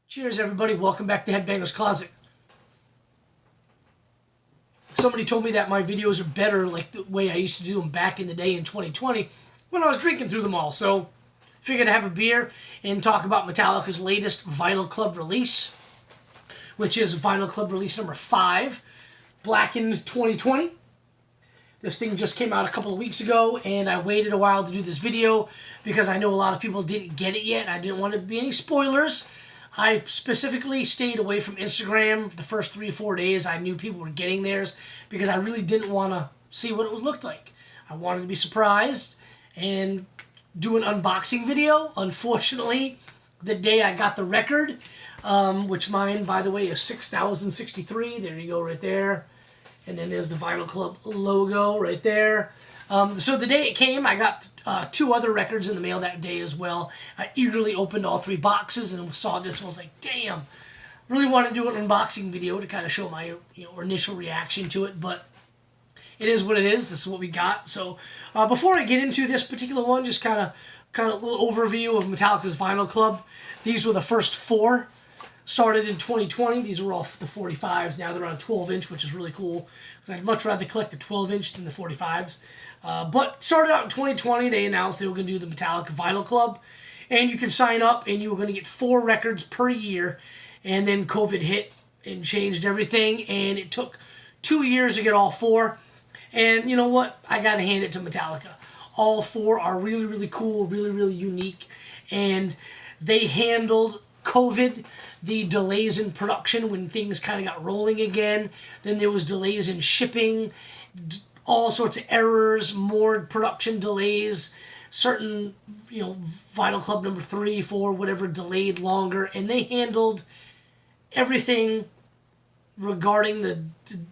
Cheers, everybody. Welcome back to Headbanger's Closet. Somebody told me that my videos are better like the way I used to do them back in the day in 2020 when I was drinking through them all. So, figured to have a beer and talk about Metallica's latest Vinyl Club release, which is Vinyl Club release number 5, Blackened 2020. This thing just came out a couple of weeks ago, and I waited a while to do this video because I know a lot of people didn't get it yet, and I didn't want to be any spoilers. I specifically stayed away from Instagram the first 3 or 4 days. I knew people were getting theirs because I really didn't want to see what it looked like. I wanted to be surprised and do an unboxing video. Unfortunately, the day I got the record, which mine, by the way, is 6063. There you go right there. And then there's the Vinyl Club logo right there. So the day it came, I got 2 other records in the mail that day as well. I eagerly opened all 3 boxes and saw this and was like, damn. Really wanted to do an unboxing video to kind of show my initial reaction to it, but it is what it is. This is what we got. So before I get into this particular one, just kind of a little overview of Metallica's Vinyl Club. These were the first 4. Started in 2020. These were all the 45s. Now they're on 12-inch, which is really cool. Because I'd much rather collect the 12-inch than the 45s. But started out in 2020. They announced they were going to do the Metallica Vinyl Club. And you can sign up, and you were going to get 4 records per year. And then COVID hit and changed everything. And it took 2 years to get all 4. And you know what? I got to hand it to Metallica. All 4 are really, really cool, really, really unique. And they handled COVID, the delays in production when things kind of got rolling again. Then there was delays in shipping, all sorts of errors, more production delays, certain, Vinyl Club number 3, 4, whatever, delayed longer. And they handled everything regarding the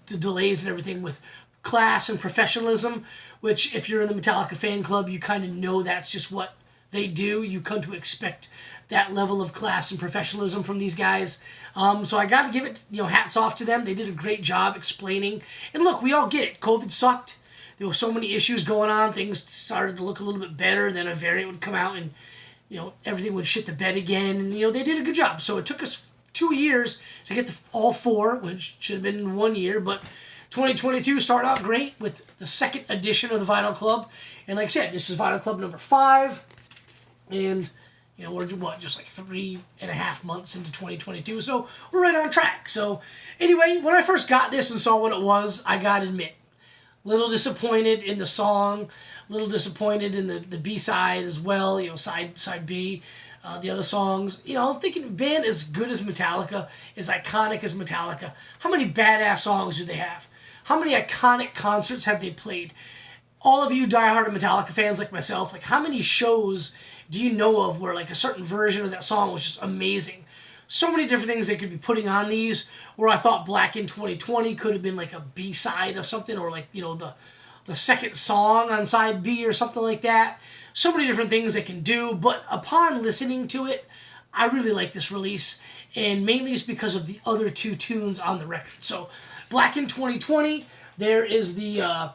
delays and everything with class and professionalism, which if you're in the Metallica fan club, you kind of know that's just what they do. You come to expect that level of class and professionalism from these guys. So I got to give it, hats off to them. They did a great job explaining. And look, we all get it. COVID sucked. There were so many issues going on. Things started to look a little bit better. Then a variant would come out and, everything would shit the bed again. And, they did a good job. So it took us 2 years to get all 4, which should have been in 1 year. But 2022 started out great with the 2nd edition of the Vinyl Club. And like I said, this is Vinyl Club number 5. And we're just like 3.5 months into 2022, so we're right on track. So anyway, when I first got this and saw what it was, I gotta admit, a little disappointed in the song, a little disappointed in the B-side as well, side B, the other songs. I'm thinking, band as good as Metallica, as iconic as Metallica, how many badass songs do they have? How many iconic concerts have they played? All of you diehard Metallica fans like myself, like how many shows do you know of where like a certain version of that song was just amazing? So many different things they could be putting on these, where I thought Blackened 2020 could have been like a B-side of something, or like, the 2nd song on side B or something like that. So many different things they can do, but upon listening to it, I really like this release, and mainly it's because of the other 2 tunes on the record. So Blackened 2020, there is the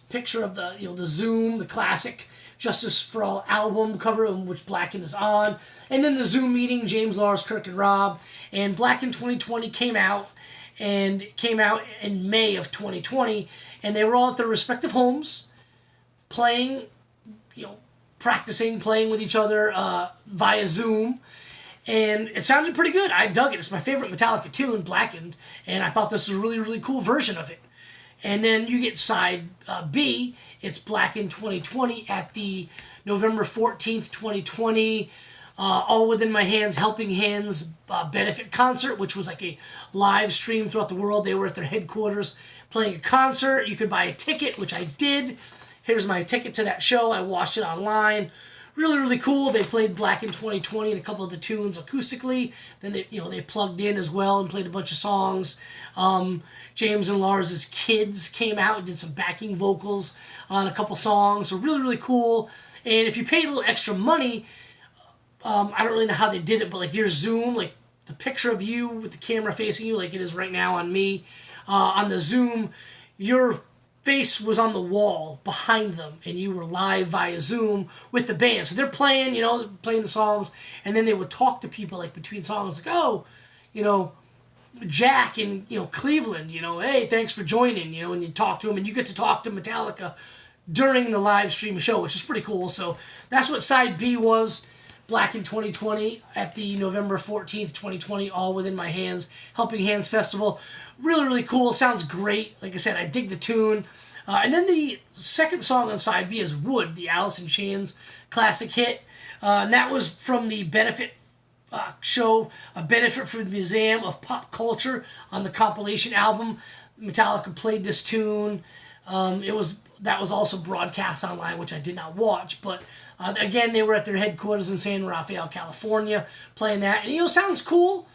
picture of the Zoom, the classic Justice for All album cover, which Blackened is on. And then the Zoom meeting, James, Lars, Kirk, and Rob. And Blackened 2020 came out in May of 2020. And they were all at their respective homes playing, practicing, playing with each other via Zoom. And it sounded pretty good. I dug it. It's my favorite Metallica tune, Blackened. And I thought this was a really, really cool version of it. And then you get side B. It's Blackened 2020 at the November 14th, 2020 All Within My Hands Helping Hands benefit concert, which was like a live stream throughout the world. They were at their headquarters playing a concert. You could buy a ticket, which I did. Here's my ticket to that show. I watched it online. Really, really cool. They played Blackened 2020 and a couple of the tunes acoustically. Then they plugged in as well and played a bunch of songs. James and Lars' kids came out and did some backing vocals on a couple songs. So really, really cool. And if you paid a little extra money, I don't really know how they did it, but like your Zoom, like the picture of you with the camera facing you, like it is right now on me, on the Zoom, your face was on the wall behind them, and you were live via Zoom with the band. So they're playing, playing the songs, and then they would talk to people like between songs, like, oh, Jack in Cleveland, hey, thanks for joining, and you talk to him, and you get to talk to Metallica during the live stream show, which is pretty cool. So that's what side B was. Black in 2020 at the November 14th, 2020, All Within My Hands, Helping Hands Festival. Really, really cool. Sounds great. Like I said, I dig the tune. And then the second song on side B is Wood, the Alice in Chains classic hit. And that was from the benefit show, A Benefit for the Museum of Pop Culture on the compilation album. Metallica played this tune. That was also broadcast online, which I did not watch, but again, they were at their headquarters in San Rafael, California, playing that, and sounds cool.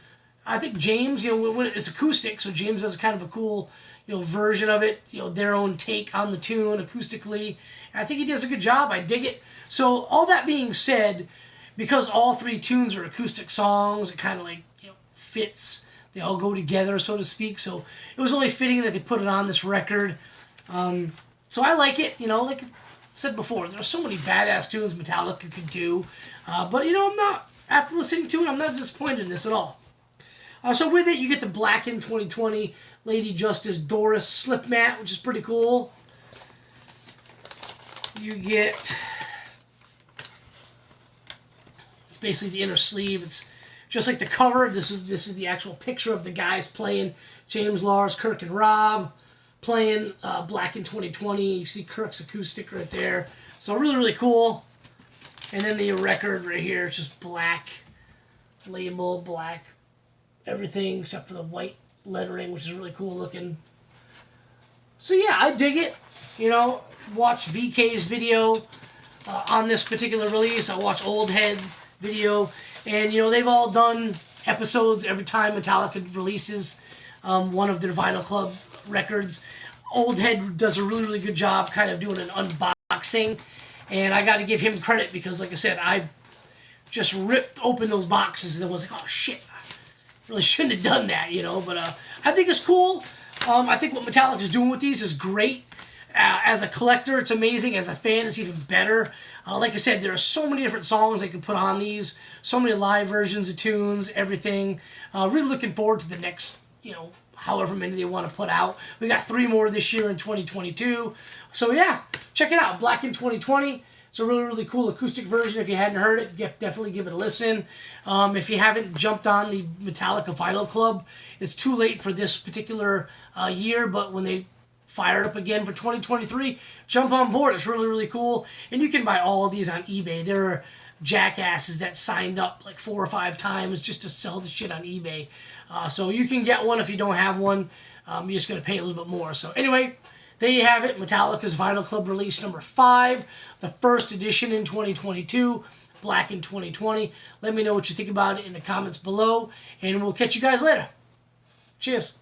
I think James, when it's acoustic, so James has kind of a cool, version of it, their own take on the tune acoustically. And I think he does a good job. I dig it. So all that being said, because all three tunes are acoustic songs, it kind of fits. They all go together, so to speak. So it was only fitting that they put it on this record. So I like it, like I said before, there's so many badass tunes Metallica could do. But, I'm not, after listening to it, I'm not disappointed in this at all. So with it, you get the Black in 2020 Lady Justice Doris slip mat, which is pretty cool. You get, it's basically the inner sleeve. It's just like the cover. This is the actual picture of the guys playing, James, Lars, Kirk, and Rob, playing Black in 2020. You see Kirk's acoustic right there. So really, really cool. And then the record right here, it's just black label, black everything except for the white lettering, which is really cool looking. So yeah, I dig it. Watch VK's video on this particular release. I watch Old Head's video. And, they've all done episodes every time Metallica releases one of their Vinyl Club records. Old Head does a really, really good job kind of doing an unboxing, and I got to give him credit because, like I said, I just ripped open those boxes and was like, oh shit, I really shouldn't have done that, but I think it's cool. I think what Metallica's doing with these is great. As a collector, it's amazing. As a fan, it's even better. Like I said, there are so many different songs they can put on these, so many live versions of tunes, everything. Really looking forward to the next, however many they want to put out. We got 3 more this year in 2022. So yeah, check it out. Black in 2020. It's a really, really cool acoustic version. If you hadn't heard it, definitely give it a listen. If you haven't jumped on the Metallica Vinyl Club, it's too late for this particular year, but when they fire it up again for 2023, jump on board. It's really, really cool. And you can buy all of these on eBay. There are jackasses that signed up like 4 or 5 times just to sell the shit on eBay. So you can get one if you don't have one. You're just going to pay a little bit more. So anyway, there you have it. Metallica's Vinyl Club release number 5. The first edition in 2022. Black in 2020. Let me know what you think about it in the comments below. And we'll catch you guys later. Cheers.